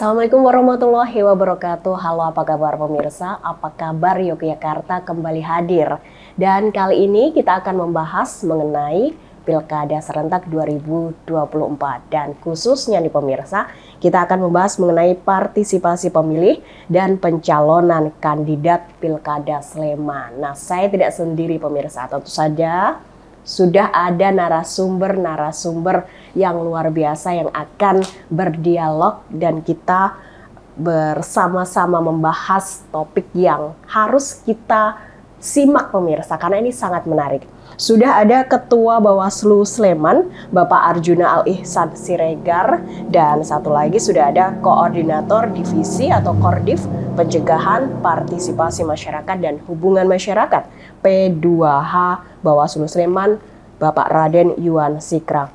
Assalamualaikum warahmatullahi wabarakatuh. Halo, apa kabar pemirsa? Apa kabar Yogyakarta kembali hadir. Dan kali ini kita akan membahas mengenai Pilkada Serentak 2024. Dan khususnya nih pemirsa, kita akan membahas mengenai partisipasi pemilih dan pencalonan kandidat Pilkada Sleman. Nah, saya tidak sendiri pemirsa, tentu saja sudah ada narasumber yang luar biasa yang akan berdialog dan kita bersama-sama membahas topik yang harus kita simak pemirsa karena ini sangat menarik. Sudah ada Ketua Bawaslu Sleman, Bapak Arjuna Al-Ihsan Siregar, dan satu lagi sudah ada Koordinator Divisi atau Kordif Pencegahan Partisipasi Masyarakat dan Hubungan Masyarakat P2H Bawaslu Sleman, Bapak Raden Yuan Sikra.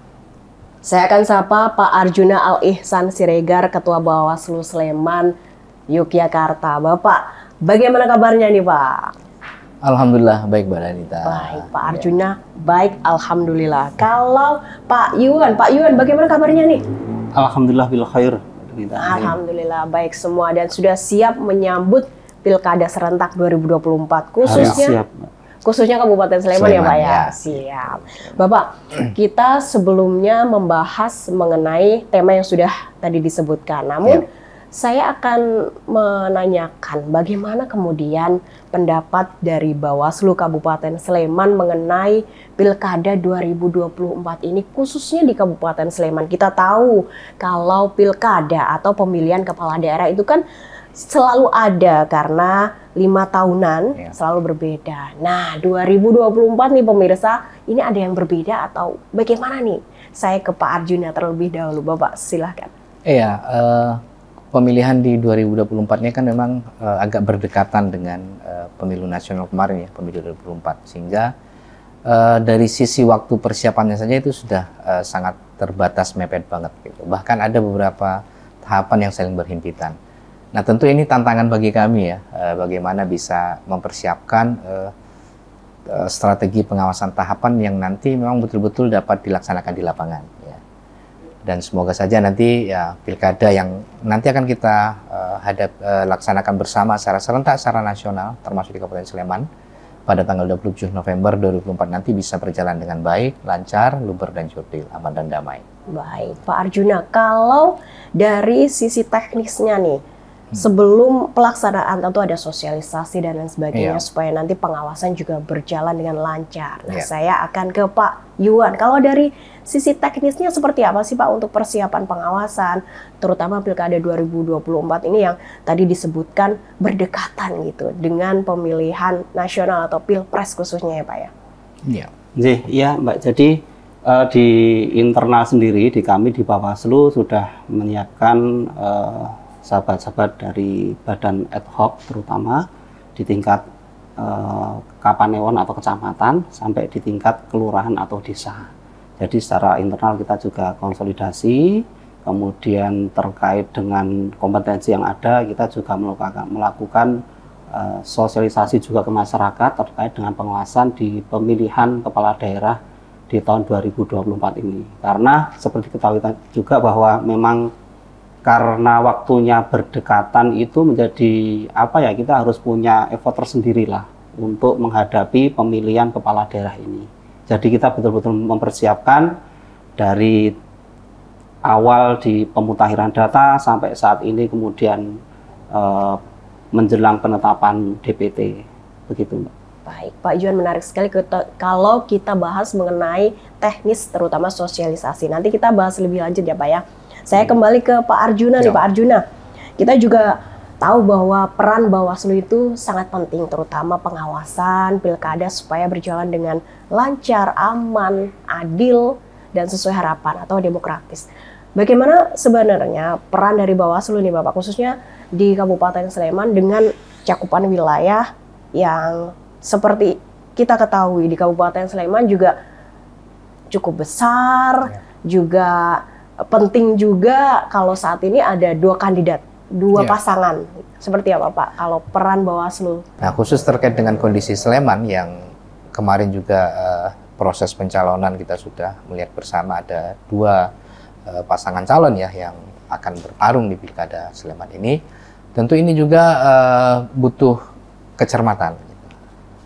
Saya akan sapa Pak Arjuna Al-Ihsan Siregar, Ketua Bawaslu Sleman, Yogyakarta. Bapak, bagaimana kabarnya nih Pak? Alhamdulillah baik Mbak Danita. Baik Pak Arjuna, baik alhamdulillah. Kalau Pak Yuan bagaimana kabarnya nih? Alhamdulillah bil khair. Alhamdulillah baik semua dan sudah siap menyambut Pilkada Serentak 2024 khususnya Kabupaten Sleman ya Pak ya. Siap. Bapak, kita sebelumnya membahas mengenai tema yang sudah tadi disebutkan. Namun saya akan menanyakan bagaimana kemudian pendapat dari Bawaslu Kabupaten Sleman mengenai Pilkada 2024 ini khususnya di Kabupaten Sleman. Kita tahu kalau Pilkada atau pemilihan kepala daerah itu kan selalu ada karena 5 tahunan selalu berbeda. Nah, 2024 nih pemirsa, ini ada yang berbeda atau bagaimana nih? Saya ke Pak Arjuna terlebih dahulu, Bapak silahkan. Iya, pemilihan di 2024 ini kan memang agak berdekatan dengan pemilu nasional kemarin ya, pemilu 2024. Sehingga dari sisi waktu persiapannya saja itu sudah sangat terbatas, mepet banget gitu. Bahkan ada beberapa tahapan yang saling berhimpitan. Nah, tentu ini tantangan bagi kami ya, bagaimana bisa mempersiapkan strategi pengawasan tahapan yang nanti memang betul-betul dapat dilaksanakan di lapangan. Ya. Dan semoga saja nanti ya pilkada yang nanti akan kita laksanakan bersama secara serentak, secara nasional, termasuk di Kabupaten Sleman, pada tanggal 27 November 2024 nanti bisa berjalan dengan baik, lancar, luber dan jurdil, aman dan damai. Baik, Pak Arjuna, kalau dari sisi teknisnya nih, sebelum pelaksanaan tentu ada sosialisasi dan lain sebagainya supaya nanti pengawasan juga berjalan dengan lancar. Nah, saya akan ke Pak Yuan. Kalau dari sisi teknisnya seperti apa sih Pak untuk persiapan pengawasan, terutama Pilkada 2024 ini yang tadi disebutkan berdekatan gitu dengan pemilihan nasional atau Pilpres khususnya ya Pak ya? Iya Mbak. Jadi di internal sendiri di kami di Bawaslu sudah menyiapkan sahabat-sahabat dari badan ad hoc terutama di tingkat Kapanewon atau kecamatan sampai di tingkat kelurahan atau desa. Jadi secara internal kita juga konsolidasi, kemudian terkait dengan kompetensi yang ada kita juga melakukan sosialisasi juga ke masyarakat terkait dengan pengawasan di pemilihan kepala daerah di tahun 2024 ini. Karena seperti ketahui juga bahwa memang karena waktunya berdekatan itu menjadi kita harus punya effort tersendiri lah untuk menghadapi pemilihan kepala daerah ini. Jadi kita betul-betul mempersiapkan dari awal di pemutakhiran data sampai saat ini kemudian menjelang penetapan DPT begitu Mbak. Baik, Pak Yuan, menarik sekali kalau kita bahas mengenai teknis terutama sosialisasi. Nanti kita bahas lebih lanjut ya Pak ya. Saya kembali ke Pak Arjuna nih, Pak Arjuna. Kita juga tahu bahwa peran Bawaslu itu sangat penting, terutama pengawasan pilkada supaya berjalan dengan lancar, aman, adil, dan sesuai harapan atau demokratis. Bagaimana sebenarnya peran dari Bawaslu nih Bapak, khususnya di Kabupaten Sleman dengan cakupan wilayah yang seperti kita ketahui di Kabupaten Sleman juga cukup besar, juga penting juga kalau saat ini ada 2 kandidat, 2 pasangan. Seperti apa Pak kalau peran Bawaslu? Nah, khusus terkait dengan kondisi Sleman yang kemarin juga proses pencalonan kita sudah melihat bersama ada 2 pasangan calon ya yang akan bertarung di Pilkada Sleman ini, tentu ini juga butuh kecermatan, gitu.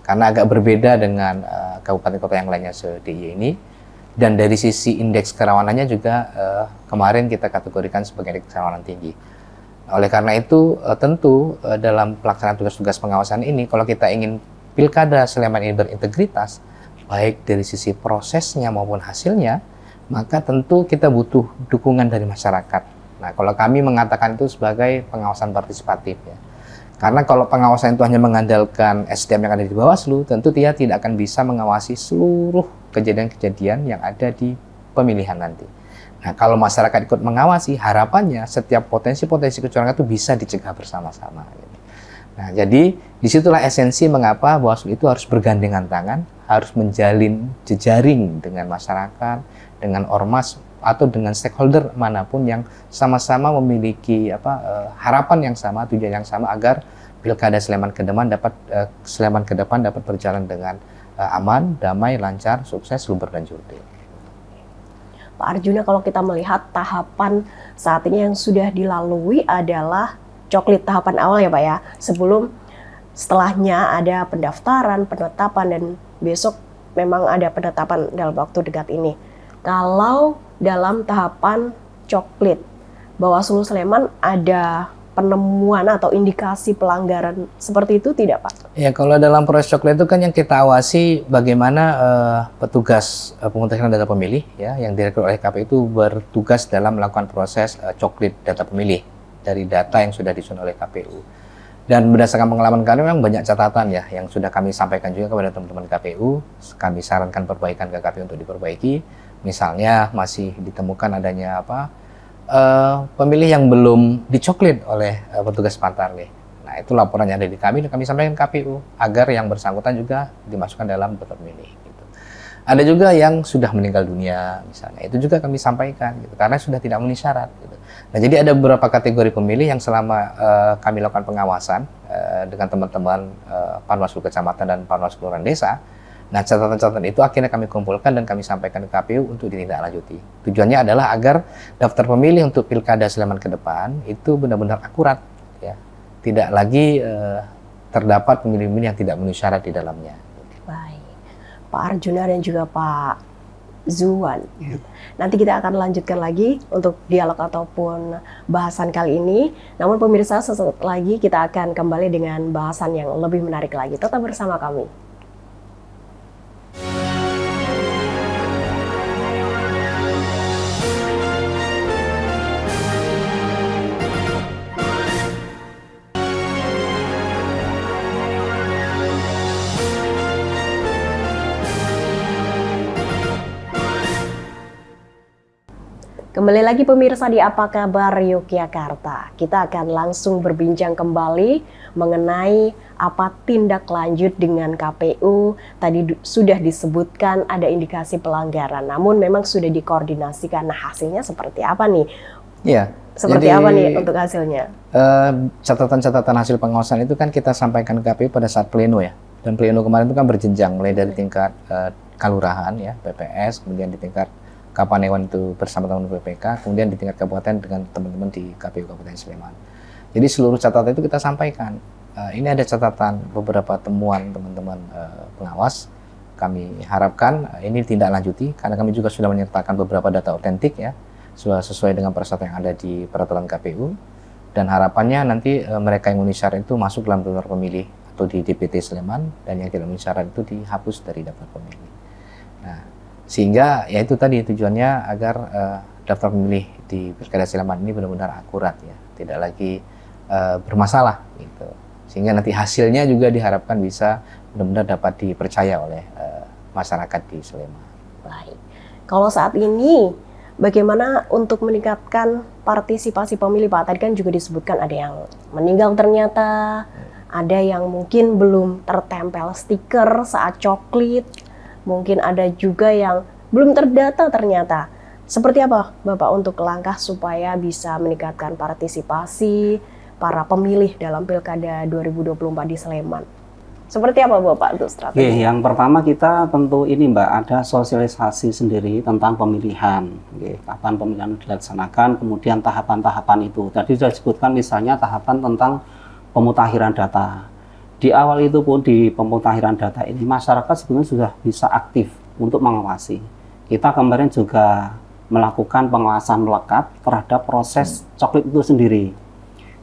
Karena agak berbeda dengan kabupaten kota yang lainnya se-DIY ini, dan dari sisi indeks kerawanannya juga kemarin kita kategorikan sebagai indeks kerawanan tinggi. Oleh karena itu tentu dalam pelaksanaan tugas-tugas pengawasan ini, kalau kita ingin Pilkada Sleman ini berintegritas, baik dari sisi prosesnya maupun hasilnya, maka tentu kita butuh dukungan dari masyarakat. Nah, kalau kami mengatakan itu sebagai pengawasan partisipatif, ya. Karena kalau pengawasan itu hanya mengandalkan SDM yang ada di Bawaslu, tentu dia tidak akan bisa mengawasi seluruh kejadian-kejadian yang ada di pemilihan nanti. Nah, kalau masyarakat ikut mengawasi, harapannya setiap potensi-potensi kecurangan itu bisa dicegah bersama-sama. Nah, jadi disitulah esensi mengapa Bawaslu itu harus bergandengan tangan, harus menjalin jejaring dengan masyarakat, dengan ormas, atau dengan stakeholder manapun yang sama-sama memiliki harapan yang sama, tujuan yang sama agar Pilkada Sleman ke depan dapat berjalan dengan aman, damai, lancar, sukses, luber dan jurdil. Pak Arjuna, kalau kita melihat tahapan saat ini yang sudah dilalui adalah coklit tahapan awal ya Pak ya, setelahnya ada pendaftaran, penetapan, dan besok memang ada penetapan dalam waktu dekat ini. Kalau dalam tahapan coklit, Bawaslu Sleman ada penemuan atau indikasi pelanggaran seperti itu tidak Pak? Ya, kalau dalam proses coklit itu kan yang kita awasi bagaimana petugas pemutahiran data pemilih ya yang direkrut oleh KPU itu bertugas dalam melakukan proses coklit data pemilih dari data yang sudah disusun oleh KPU. Dan berdasarkan pengalaman kami memang banyak catatan ya yang sudah kami sampaikan juga kepada teman-teman KPU. Kami sarankan perbaikan ke KPU untuk diperbaiki. Misalnya masih ditemukan adanya pemilih yang belum dicoklit oleh petugas Pantarlih. Nah, itu laporan yang ada di kami dan kami sampaikan ke KPU agar yang bersangkutan juga dimasukkan dalam daftar pemilih. Gitu. Ada juga yang sudah meninggal dunia misalnya, itu juga kami sampaikan gitu, karena sudah tidak memenuhi syarat. Gitu. Nah, jadi ada beberapa kategori pemilih yang selama kami lakukan pengawasan dengan teman-teman Panwaslu Kecamatan dan Panwaslu Kelurahan Desa. Nah, catatan-catatan itu akhirnya kami kumpulkan dan kami sampaikan ke KPU untuk ditindaklanjuti. Tujuannya adalah agar daftar pemilih untuk Pilkada Sleman ke depan itu benar-benar akurat, ya. Tidak lagi terdapat pemilih-pemilih yang tidak memenuhi syarat di dalamnya. Baik, Pak Arjuna dan juga Pak Zuwan. Nanti kita akan lanjutkan lagi untuk dialog ataupun bahasan kali ini. Namun pemirsa, sesaat lagi kita akan kembali dengan bahasan yang lebih menarik lagi. Tetap bersama kami. Kembali lagi pemirsa di Apa Kabar Yogyakarta. Kita akan langsung berbincang kembali mengenai apa tindak lanjut dengan KPU. Tadi sudah disebutkan ada indikasi pelanggaran, namun memang sudah dikoordinasikan. Nah, hasilnya seperti apa nih? Iya. Seperti apa nih untuk hasilnya? Catatan-catatan hasil pengawasan itu kan kita sampaikan ke KPU pada saat pleno ya. Dan pleno kemarin itu kan berjenjang, mulai dari tingkat kalurahan ya, PPS, kemudian di tingkat Kapanewan itu bersama teman-teman PPK, kemudian di tingkat kabupaten dengan teman-teman di KPU Kabupaten Sleman. Jadi seluruh catatan itu kita sampaikan. Ini ada catatan beberapa temuan teman-teman pengawas. Kami harapkan ini tindak lanjuti karena kami juga sudah menyertakan beberapa data otentik ya, sesuai dengan persyaratan yang ada di peraturan KPU. Dan harapannya nanti mereka yang memenuhi syarat itu masuk dalam daftar pemilih atau di DPT Sleman, dan yang tidak memenuhi syarat itu dihapus dari daftar pemilih. Nah, sehingga ya itu tadi tujuannya agar daftar pemilih di Pilkada Sleman ini benar-benar akurat ya, tidak lagi bermasalah gitu. Sehingga nanti hasilnya juga diharapkan bisa benar-benar dapat dipercaya oleh masyarakat di Sleman. Baik. Kalau saat ini bagaimana untuk meningkatkan partisipasi pemilih Pak? Tadi kan juga disebutkan ada yang meninggal ternyata, ada yang mungkin belum tertempel stiker saat coklit. Mungkin ada juga yang belum terdata ternyata. Seperti apa Bapak untuk langkah supaya bisa meningkatkan partisipasi para pemilih dalam Pilkada 2024 di Sleman? Seperti apa Bapak untuk Oke, strategi? yang pertama kita tentu ini Mbak, ada sosialisasi sendiri tentang pemilihan. Oke, kapan pemilihan dilaksanakan, kemudian tahapan-tahapan itu. Tadi sudah disebutkan misalnya tahapan tentang pemutakhiran data. Di awal itu pun di pemutakhiran data ini masyarakat sebenarnya sudah bisa aktif untuk mengawasi. Kita kemarin juga melakukan pengawasan melekat terhadap proses coklit itu sendiri.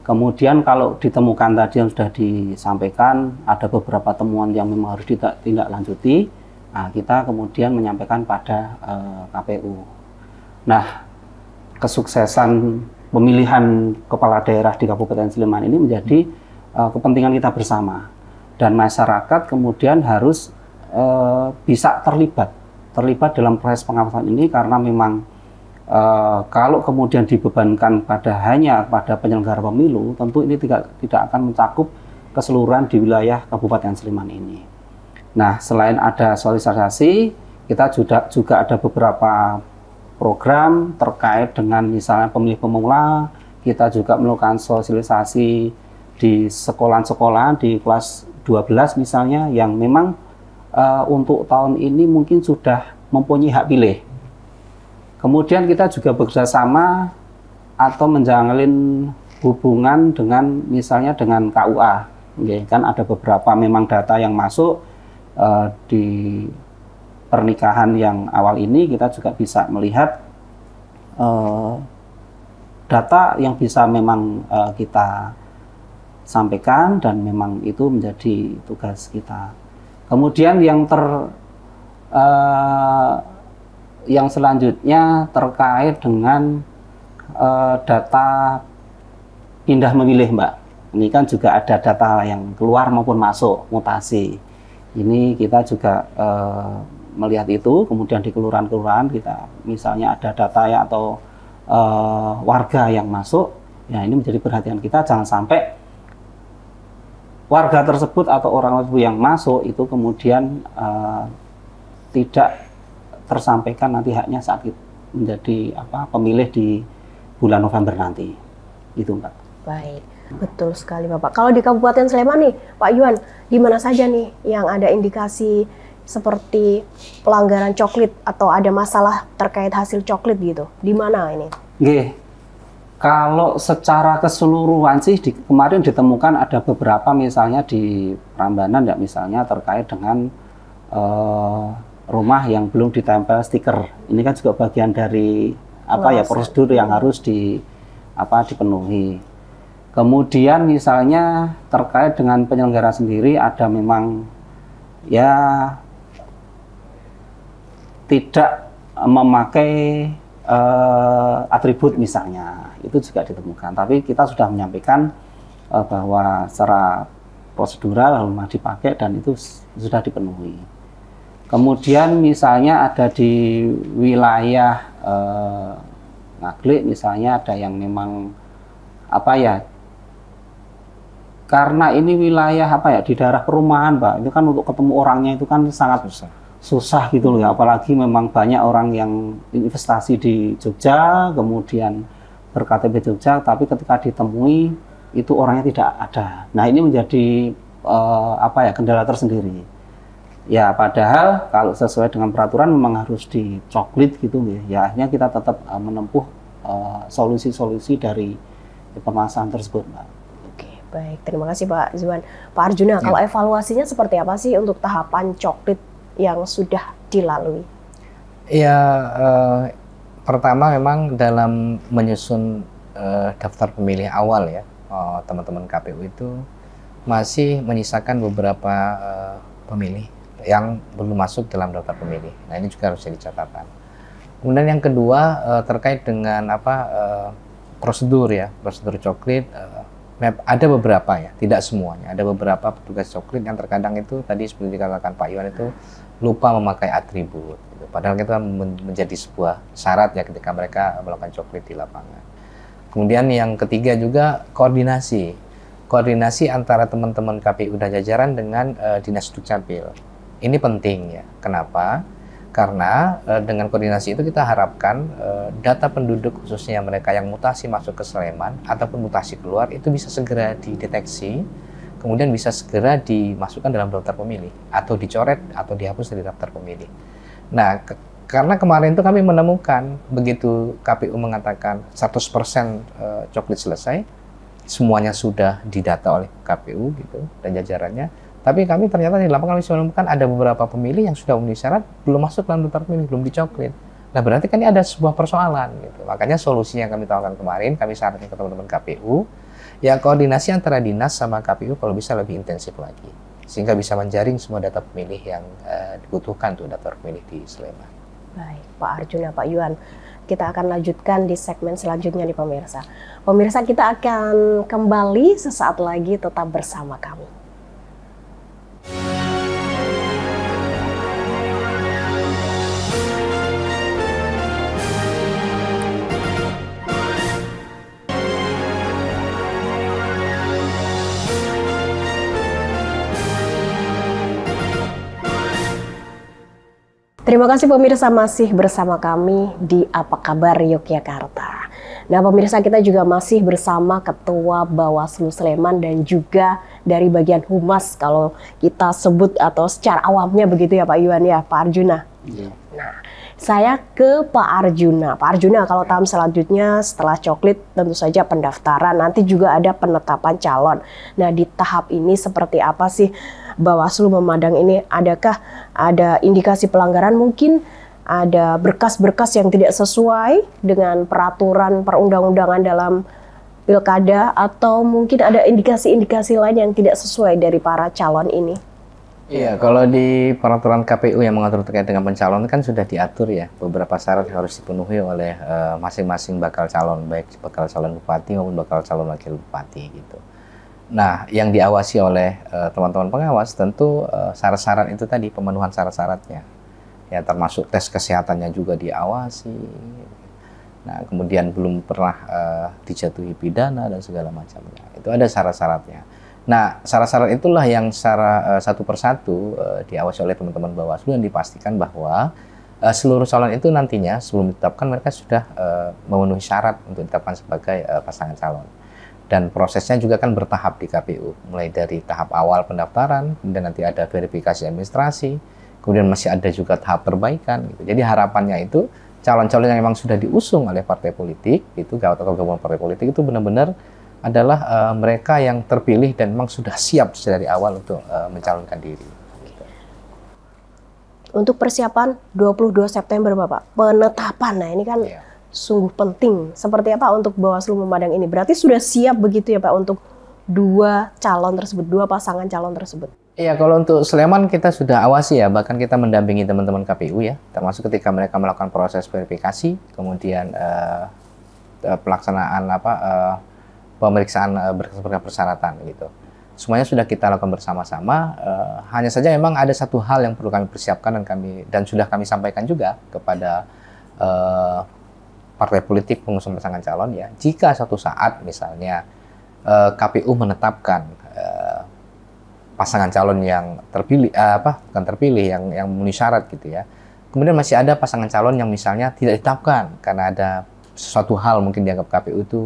Kemudian kalau ditemukan tadi yang sudah disampaikan, ada beberapa temuan yang memang harus ditindaklanjuti, nah, kita kemudian menyampaikan pada KPU. Nah, kesuksesan pemilihan kepala daerah di Kabupaten Sleman ini menjadi kepentingan kita bersama. Dan masyarakat kemudian harus bisa terlibat dalam proses pengawasan ini karena memang kalau kemudian dibebankan hanya pada penyelenggara pemilu, tentu ini tidak akan mencakup keseluruhan di wilayah Kabupaten Sleman ini. Nah, selain ada sosialisasi, kita juga ada beberapa program terkait dengan misalnya pemilih pemula. Kita juga melakukan sosialisasi di sekolah-sekolah di kelas 12 misalnya, yang memang untuk tahun ini mungkin sudah mempunyai hak pilih. Kemudian kita juga bekerjasama atau menjalin hubungan dengan misalnya dengan KUA. Kan ada beberapa memang data yang masuk di pernikahan yang awal ini, kita juga bisa melihat data yang bisa memang kita sampaikan dan memang itu menjadi tugas kita. Kemudian yang selanjutnya terkait dengan data pindah memilih, Mbak. Ini kan juga ada data yang keluar maupun masuk, mutasi. Ini kita juga melihat itu, kemudian di kelurahan-kelurahan kita misalnya ada data ya atau warga yang masuk, ya ini menjadi perhatian kita, jangan sampai warga tersebut atau orang yang masuk itu kemudian tidak tersampaikan nanti haknya saat menjadi pemilih di bulan November nanti. Itu Mbak. Baik, betul sekali Bapak. Kalau di Kabupaten Sleman nih, Pak Yuan, di mana saja nih yang ada indikasi seperti pelanggaran coklit atau ada masalah terkait hasil coklit gitu? Di mana ini? Nggih. Kalau secara keseluruhan sih kemarin ditemukan ada beberapa misalnya di Prambanan ya misalnya terkait dengan rumah yang belum ditempel stiker. Ini kan juga bagian dari prosedur yang harus dipenuhi. Kemudian misalnya terkait dengan penyelenggara sendiri ada memang ya tidak memakai atribut misalnya, itu juga ditemukan. Tapi kita sudah menyampaikan bahwa secara prosedural rumah dipakai dan itu sudah dipenuhi. Kemudian misalnya ada di wilayah Ngaglik misalnya ada yang memang karena ini wilayah di daerah perumahan, Pak, itu kan untuk ketemu orangnya itu kan sangat susah gitu loh ya, apalagi memang banyak orang yang investasi di Jogja, kemudian berKTP Jogja, tapi ketika ditemui itu orangnya tidak ada. Nah ini menjadi kendala tersendiri. Ya padahal kalau sesuai dengan peraturan memang harus dicoklit gitu ya, akhirnya kita tetap menempuh solusi-solusi dari permasalahan tersebut, Mbak. Oke, baik, terima kasih Pak Zuan. Pak Arjuna, kalau evaluasinya seperti apa sih untuk tahapan coklit yang sudah dilalui? Ya, pertama memang dalam menyusun daftar pemilih awal ya, teman-teman KPU itu masih menyisakan beberapa pemilih yang belum masuk dalam daftar pemilih. Nah ini juga harus jadi catatan. Kemudian yang kedua terkait dengan prosedur ya, prosedur coklit. Ada beberapa ya, tidak semuanya. Ada beberapa petugas coklit yang terkadang itu tadi seperti dikatakan Pak Iwan itu lupa memakai atribut. Gitu. Padahal itu menjadi sebuah syarat ya ketika mereka melakukan coklit di lapangan. Kemudian yang ketiga juga koordinasi. Koordinasi antara teman-teman KPU dan jajaran dengan Dinas Dukcapil. Ini penting ya. Kenapa? Karena dengan koordinasi itu kita harapkan data penduduk khususnya mereka yang mutasi masuk ke Sleman ataupun mutasi keluar itu bisa segera dideteksi kemudian bisa segera dimasukkan dalam daftar pemilih atau dicoret atau dihapus dari daftar pemilih. Nah, karena kemarin itu kami menemukan begitu KPU mengatakan 100% coklit selesai, semuanya sudah didata oleh KPU gitu dan jajarannya, tapi kami ternyata di lapangan bisa menemukan ada beberapa pemilih yang sudah memenuhi syarat belum masuk dalam daftar pemilih, belum dicoklit. Nah, berarti kan ini ada sebuah persoalan gitu. Makanya solusi yang kami tawarkan kemarin, kami sarankan ke teman-teman KPU, ya koordinasi antara dinas sama KPU kalau bisa lebih intensif lagi, sehingga bisa menjaring semua data pemilih yang dibutuhkan untuk daftar pemilih di Sleman. Baik, Pak Arjuna, Pak Yuan, kita akan lanjutkan di segmen selanjutnya nih pemirsa. Pemirsa, kita akan kembali sesaat lagi, tetap bersama kami. Terima kasih pemirsa, masih bersama kami di Apa Kabar Yogyakarta. Nah pemirsa, kita juga masih bersama Ketua Bawaslu Sleman dan juga dari bagian Humas kalau kita sebut atau secara awamnya begitu ya Pak Yuan ya, Pak Arjuna. Iya. Nah, saya ke Pak Arjuna. Pak Arjuna, kalau tahap selanjutnya setelah coklit tentu saja pendaftaran, nanti juga ada penetapan calon. Nah di tahap ini seperti apa sih Bawaslu memandang ini? Adakah ada indikasi pelanggaran, mungkin ada berkas-berkas yang tidak sesuai dengan peraturan perundang-undangan dalam pilkada, atau mungkin ada indikasi-indikasi lain yang tidak sesuai dari para calon ini? Iya, kalau di peraturan KPU yang mengatur terkait dengan pencalonan kan sudah diatur ya beberapa syarat yang harus dipenuhi oleh masing-masing bakal calon, baik bakal calon bupati maupun bakal calon wakil bupati gitu. Nah, yang diawasi oleh teman-teman pengawas tentu syarat-syarat itu tadi, pemenuhan syarat-syaratnya. Ya, termasuk tes kesehatannya juga diawasi. Nah, kemudian belum pernah dijatuhi pidana dan segala macamnya. Itu ada syarat-syaratnya. Nah, syarat-syarat itulah yang secara satu persatu diawasi oleh teman-teman Bawaslu dan dipastikan bahwa seluruh calon itu nantinya sebelum ditetapkan mereka sudah memenuhi syarat untuk ditetapkan sebagai pasangan calon. Dan prosesnya juga kan bertahap di KPU, mulai dari tahap awal pendaftaran, kemudian nanti ada verifikasi administrasi, kemudian masih ada juga tahap perbaikan. Gitu. Jadi harapannya itu calon-calon yang memang sudah diusung oleh partai politik, itu atau gabungan partai politik itu benar-benar adalah mereka yang terpilih dan memang sudah siap dari awal untuk mencalonkan diri. Gitu. Untuk persiapan 22 September Bapak, penetapan, nah ini kan sungguh penting. Seperti apa untuk Bawaslu memandang ini? Berarti sudah siap begitu ya Pak untuk dua calon tersebut, dua pasangan calon tersebut? Iya, kalau untuk Sleman kita sudah awasi ya, bahkan kita mendampingi teman-teman KPU ya, termasuk ketika mereka melakukan proses verifikasi, kemudian pelaksanaan pemeriksaan berkas-berkas persyaratan gitu. Semuanya sudah kita lakukan bersama-sama. Hanya saja memang ada satu hal yang perlu kami persiapkan dan sudah kami sampaikan juga kepada partai politik pengusung pasangan calon ya. Jika suatu saat misalnya KPU menetapkan pasangan calon yang terpilih bukan terpilih yang memenuhi syarat gitu ya. Kemudian masih ada pasangan calon yang misalnya tidak ditetapkan karena ada sesuatu hal mungkin dianggap KPU itu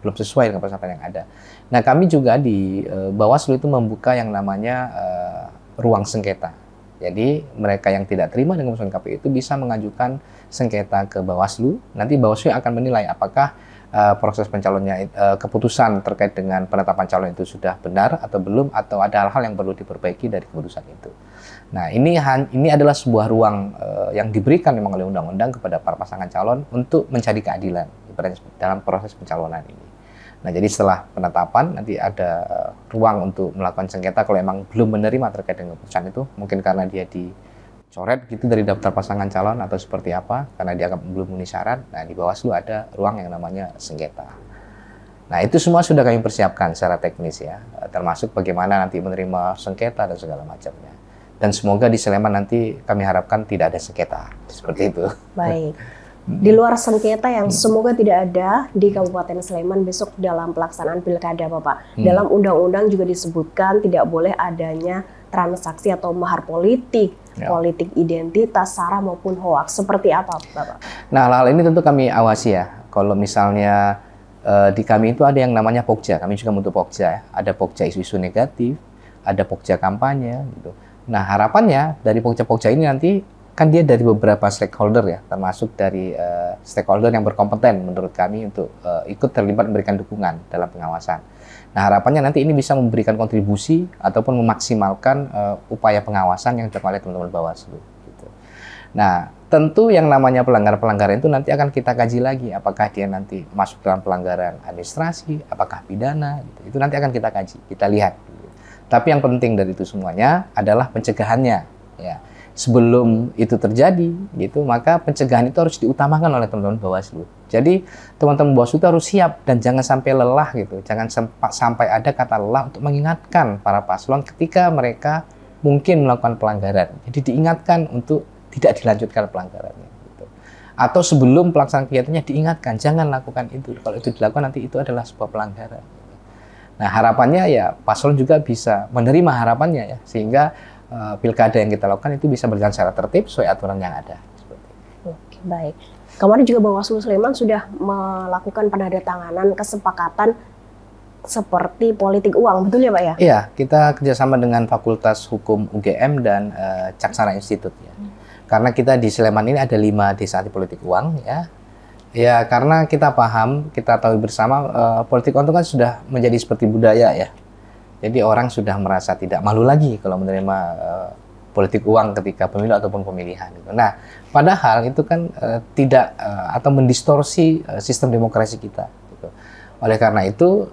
belum sesuai dengan persyaratan yang ada. Nah, kami juga di Bawaslu itu membuka yang namanya ruang sengketa. Jadi mereka yang tidak terima dengan keputusan KPU itu bisa mengajukan sengketa ke Bawaslu. Nanti Bawaslu akan menilai apakah proses pencalonnya, keputusan terkait dengan penetapan calon itu sudah benar atau belum, atau ada hal-hal yang perlu diperbaiki dari keputusan itu. Nah, ini adalah sebuah ruang yang diberikan memang oleh undang-undang kepada para pasangan calon untuk mencari keadilan dalam proses pencalonan ini. Nah, jadi setelah penetapan nanti ada ruang untuk melakukan sengketa kalau memang belum menerima terkait dengan keputusan itu, mungkin karena dia dicoret gitu dari daftar pasangan calon atau seperti apa, karena dianggap belum memenuhi syarat. Nah, di Bawaslu ada ruang yang namanya sengketa. Nah, itu semua sudah kami persiapkan secara teknis ya, termasuk bagaimana nanti menerima sengketa dan segala macamnya. Dan semoga di Sleman nanti kami harapkan tidak ada sengketa, seperti itu. Baik. Di luar sengketa yang semoga tidak ada di Kabupaten Sleman besok dalam pelaksanaan pilkada Bapak. Dalam undang-undang juga disebutkan tidak boleh adanya transaksi atau mahar politik, politik identitas, sara maupun hoaks. Seperti apa Bapak? Nah, hal ini tentu kami awasi ya. Kalau misalnya di kami itu ada yang namanya Pokja. Kami juga membentuk Pokja ya. Ada Pokja isu-isu negatif, ada Pokja kampanye gitu. Nah, harapannya dari Pokja-Pokja ini nanti kan dia dari beberapa stakeholder ya, termasuk dari stakeholder yang berkompeten menurut kami untuk ikut terlibat memberikan dukungan dalam pengawasan. Nah, harapannya nanti ini bisa memberikan kontribusi ataupun memaksimalkan upaya pengawasan yang dilakukan oleh teman-teman Bawaslu. Gitu. Nah, tentu yang namanya pelanggaran-pelanggaran itu nanti akan kita kaji lagi, apakah dia nanti masuk dalam pelanggaran administrasi, apakah pidana, gitu. Itu nanti akan kita kaji, kita lihat. Gitu. Tapi yang penting dari itu semuanya adalah pencegahannya, ya. Sebelum itu terjadi, gitu, maka pencegahan itu harus diutamakan oleh teman-teman Bawaslu. Jadi teman-teman Bawaslu itu harus siap dan jangan sampai lelah, gitu. Jangan sampai ada kata lelah untuk mengingatkan para paslon ketika mereka mungkin melakukan pelanggaran. Jadi diingatkan untuk tidak dilanjutkan pelanggarannya. Gitu. Atau sebelum pelaksanaan kegiatannya diingatkan, jangan lakukan itu. Kalau itu dilakukan nanti itu adalah sebuah pelanggaran. Nah, harapannya ya paslon juga bisa menerima harapannya ya, sehingga pilkada yang kita lakukan itu bisa berjalan secara tertib sesuai aturan yang ada. Oke, baik. Kemarin juga Bawaslu Sleman sudah melakukan penandatanganan kesepakatan seperti politik uang, betul ya Pak ya? Iya, kita kerjasama dengan Fakultas Hukum UGM dan Caksana Institute ya. Karena kita di Sleman ini ada 5 desa anti politik uang ya. Ya, karena kita paham, kita tahu bersama politik uang itu kan sudah menjadi seperti budaya ya. Jadi orang sudah merasa tidak malu lagi kalau menerima politik uang ketika pemilu ataupun pemilihan. Gitu. Nah, padahal itu kan tidak atau mendistorsi sistem demokrasi kita. Gitu. Oleh karena itu,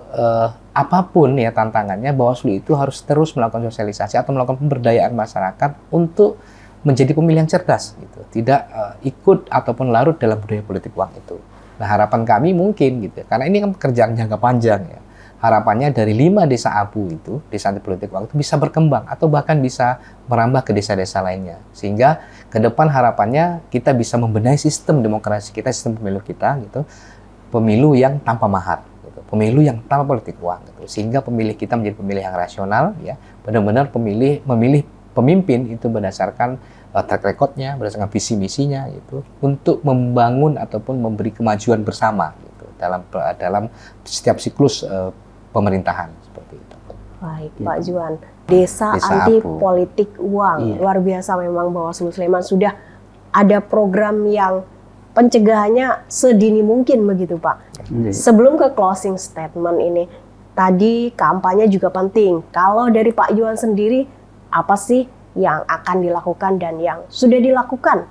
apapun ya tantangannya, Bawaslu itu harus terus melakukan sosialisasi atau melakukan pemberdayaan masyarakat untuk menjadi pemilih yang cerdas. Gitu. Tidak ikut ataupun larut dalam budaya politik uang itu. Nah, harapan kami mungkin, gitu, karena ini kan pekerjaan jangka panjang ya. Harapannya dari 5 desa abu itu, desa anti politik uang itu bisa berkembang atau bahkan bisa merambah ke desa-desa lainnya. Sehingga ke depan harapannya kita bisa membenahi sistem demokrasi kita, sistem pemilu kita gitu. Pemilu yang tanpa mahar, gitu. Pemilu yang tanpa politik uang gitu. Sehingga pemilih kita menjadi pemilih yang rasional ya, benar-benar memilih pemimpin itu berdasarkan track record-nya, berdasarkan visi misinya gitu, untuk membangun ataupun memberi kemajuan bersama gitu dalam setiap siklus pemerintahan seperti itu. Baik, ya. Pak Juan, desa anti politik uang, luar biasa memang Bawaslu Sleman sudah ada program yang pencegahannya sedini mungkin begitu Pak. Sebelum ke closing statement ini, tadi kampanye juga penting. Kalau dari Pak Juan sendiri, apa sih yang akan dilakukan dan yang sudah dilakukan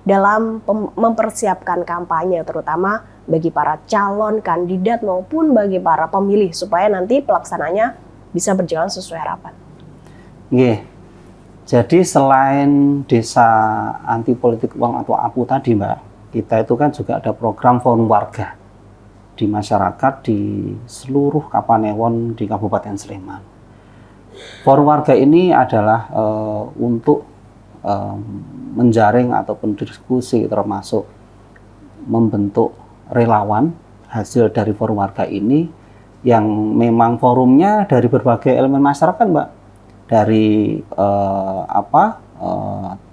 dalam mempersiapkan kampanye, terutama bagi para calon kandidat maupun bagi para pemilih supaya nanti pelaksananya bisa berjalan sesuai harapan. Iya. Jadi selain desa anti politik uang atau APU tadi Mbak, kita itu kan juga ada program forum warga di masyarakat di seluruh Kapanewon di Kabupaten Sleman. Forum warga ini adalah untuk menjaring ataupun diskusi termasuk membentuk relawan hasil dari forum warga ini yang memang forumnya dari berbagai elemen masyarakat Mbak, dari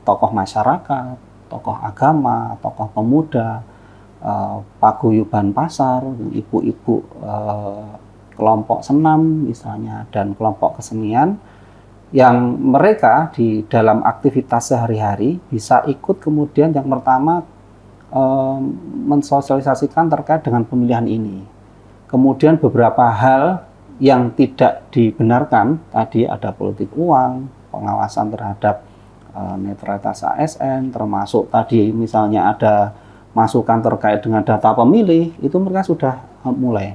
tokoh masyarakat, tokoh agama, tokoh pemuda, paguyuban pasar, ibu-ibu kelompok senam misalnya dan kelompok kesenian yang mereka di dalam aktivitas sehari-hari bisa ikut kemudian yang pertama mensosialisasikan terkait dengan pemilihan ini. Kemudian beberapa hal yang tidak dibenarkan, tadi ada politik uang, pengawasan terhadap netralitas ASN, termasuk tadi misalnya ada masukan terkait dengan data pemilih, itu mereka sudah mulai.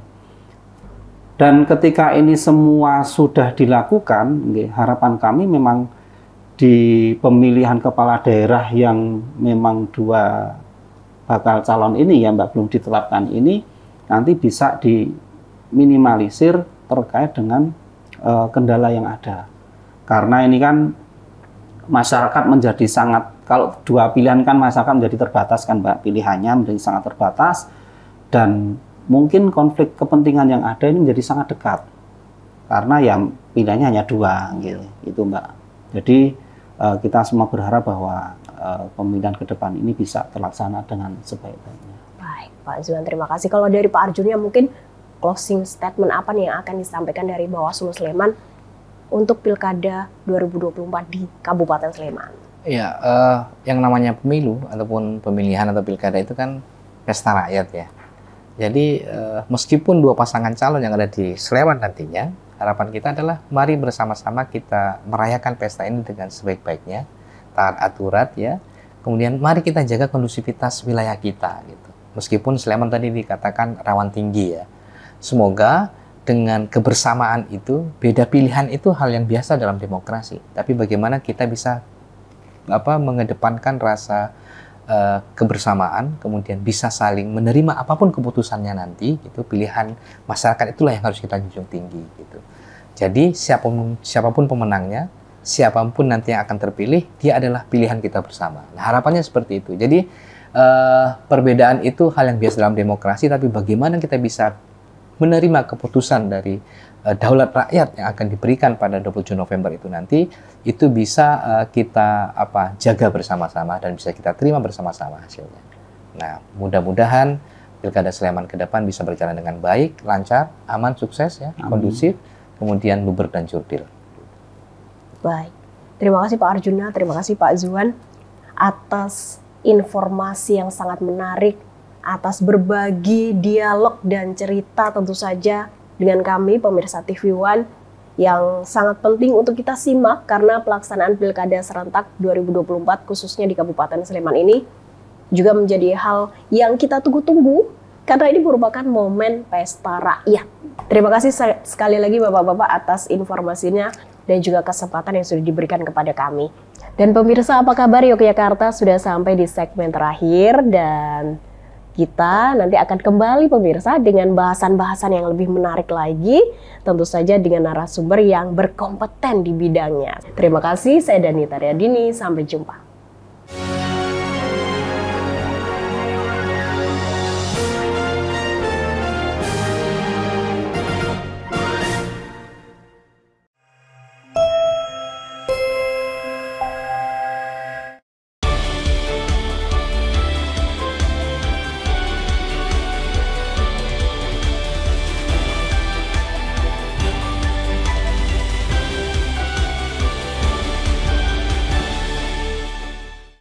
Dan ketika ini semua sudah dilakukan, harapan kami memang di pemilihan kepala daerah yang memang 2 bakal calon ini ya Mbak belum ditetapkan ini nanti bisa diminimalisir terkait dengan kendala yang ada. Karena ini kan masyarakat menjadi sangat, kalau 2 pilihan kan masyarakat menjadi terbatas kan Mbak, pilihannya menjadi sangat terbatas dan mungkin konflik kepentingan yang ada ini menjadi sangat dekat. Karena ya pilihannya hanya 2 gitu Mbak. Jadi kita semua berharap bahwa pemilihan ke depan ini bisa terlaksana dengan sebaik-baiknya. Baik, Pak Zuan, terima kasih. Kalau dari Pak Arjuna mungkin closing statement apa nih yang akan disampaikan dari Bawaslu Sleman untuk Pilkada 2024 di Kabupaten Sleman? Ya, yang namanya pemilu ataupun pemilihan atau pilkada itu kan pesta rakyat ya. Jadi meskipun dua pasangan calon yang ada di Sleman nantinya, harapan kita adalah mari bersama-sama kita merayakan pesta ini dengan sebaik-baiknya, taat aturan ya. Kemudian mari kita jaga kondusivitas wilayah kita gitu. Meskipun Sleman tadi dikatakan rawan tinggi ya. Semoga dengan kebersamaan itu, beda pilihan itu hal yang biasa dalam demokrasi. Tapi bagaimana kita bisa mengedepankan rasa kebersamaan, kemudian bisa saling menerima apapun keputusannya nanti, itu pilihan masyarakat itulah yang harus kita junjung tinggi gitu. Jadi siapapun pemenangnya, siapapun nanti yang akan terpilih, dia adalah pilihan kita bersama. Nah, harapannya seperti itu. Jadi perbedaan itu hal yang biasa dalam demokrasi, tapi bagaimana kita bisa menerima keputusan dari daulat rakyat yang akan diberikan pada 27 November itu nanti, itu bisa kita jaga bersama-sama dan bisa kita terima bersama-sama hasilnya. Nah, mudah-mudahan Pilkada Sleman ke depan bisa berjalan dengan baik, lancar, aman, sukses ya, kondusif, kemudian luber dan jurdil. Baik, terima kasih Pak Arjuna, terima kasih Pak Zuan atas informasi yang sangat menarik, atas berbagi dialog dan cerita tentu saja dengan kami pemirsa TV One yang sangat penting untuk kita simak karena pelaksanaan Pilkada serentak 2024 khususnya di Kabupaten Sleman ini juga menjadi hal yang kita tunggu-tunggu karena ini merupakan momen pesta rakyat. Terima kasih sekali lagi Bapak-Bapak atas informasinya dan juga kesempatan yang sudah diberikan kepada kami. Dan pemirsa, apa kabar? Yogyakarta sudah sampai di segmen terakhir dan kita nanti akan kembali pemirsa dengan bahasan-bahasan yang lebih menarik lagi, tentu saja dengan narasumber yang berkompeten di bidangnya. Terima kasih, saya Danita Riyadini, sampai jumpa.